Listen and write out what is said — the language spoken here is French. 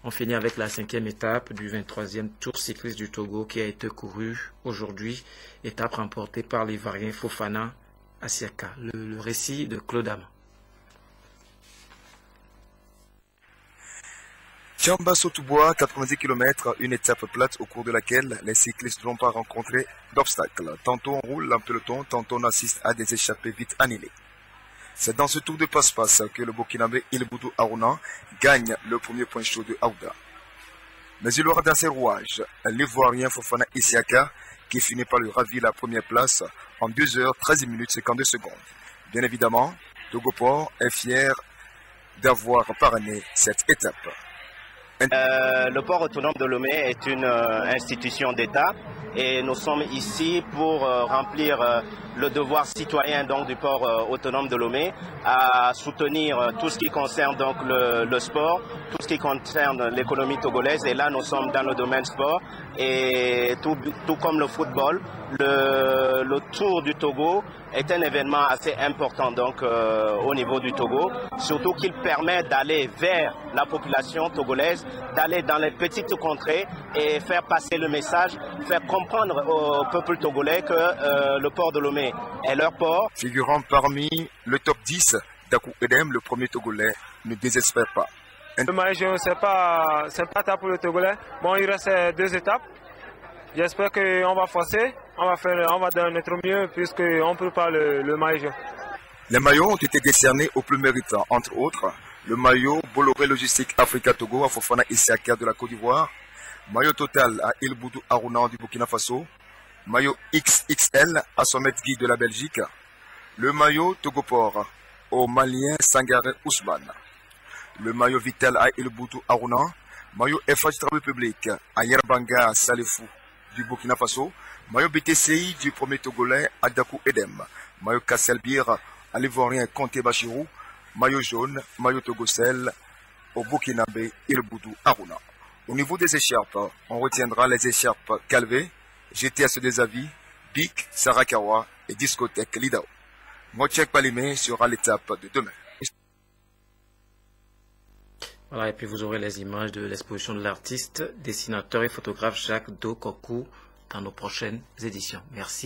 On finit avec la 5e étape du 23e Tour cycliste du Togo qui a été couru aujourd'hui. Étape remportée par l'Ivoirien Fofana Asiaka. Le récit de Claude Ama. Tiamba-Sotubois, 90 km, une étape plate au cours de laquelle les cyclistes ne vont pas rencontrer d'obstacles. Tantôt on roule en peloton, tantôt on assiste à des échappées vite annulées. C'est dans ce tour de passe-passe que le Burkinabé Ilboudou Aruna gagne le premier point chaud de Aouda. Mais il aura dans ses rouages l'Ivoirien Fofana Isiaka qui finit par lui ravir la première place en 2h13 minutes 52 secondes. Bien évidemment, Togoport est fier d'avoir parrainé cette étape. Le port autonome de Lomé est une institution d'État et nous sommes ici pour remplir le devoir citoyen donc, du port autonome de Lomé à soutenir tout ce qui concerne donc, le sport, tout ce qui concerne l'économie togolaise. Et là, nous sommes dans le domaine sport et tout comme le football, le Tour du Togo est un événement assez important donc, au niveau du Togo, surtout qu'il permet d'aller vers la population togolaise, d'aller dans les petites contrées et faire passer le message, faire comprendre au peuple togolais que le port de Lomé est leur port. Figurant parmi le top 10, Dakou Edem, le premier Togolais, ne désespère pas. Le maillot, c'est pas tard pour le Togolais. Bon, il reste 2 étapes. J'espère qu'on va forcer, on va donner notre mieux puisqu'on prépare le maillot. Les maillots ont été décernés aux plus méritants, entre autres, le maillot Bolloré Logistique Africa Togo à Fofana Isiaka de la Côte d'Ivoire, maillot total à Ilboudou Aruna du Burkina Faso, maillot XXL à Sommet Guy de la Belgique, le maillot Togoport au Malien Sangaré Ousmane, le maillot Vital à Ilboudou Aruna, maillot FH Travail Public à Yerbanga Salifou du Burkina Faso, maillot BTCI du premier Togolais à Dakou Edem, maillot Kasselbir à l'Ivoirien Conté Bachirou, maillot jaune, maillot Togocel au Burkinabé Ilboudou Aruna. Au niveau des écharpes, on retiendra les écharpes Calvé, GTS des Avis, BIC, Sarakawa et Discothèque Lidao. Mochek Palimé sera l'étape de demain. Voilà, et puis vous aurez les images de l'exposition de l'artiste, dessinateur et photographe Jacques Dokokou dans nos prochaines éditions. Merci.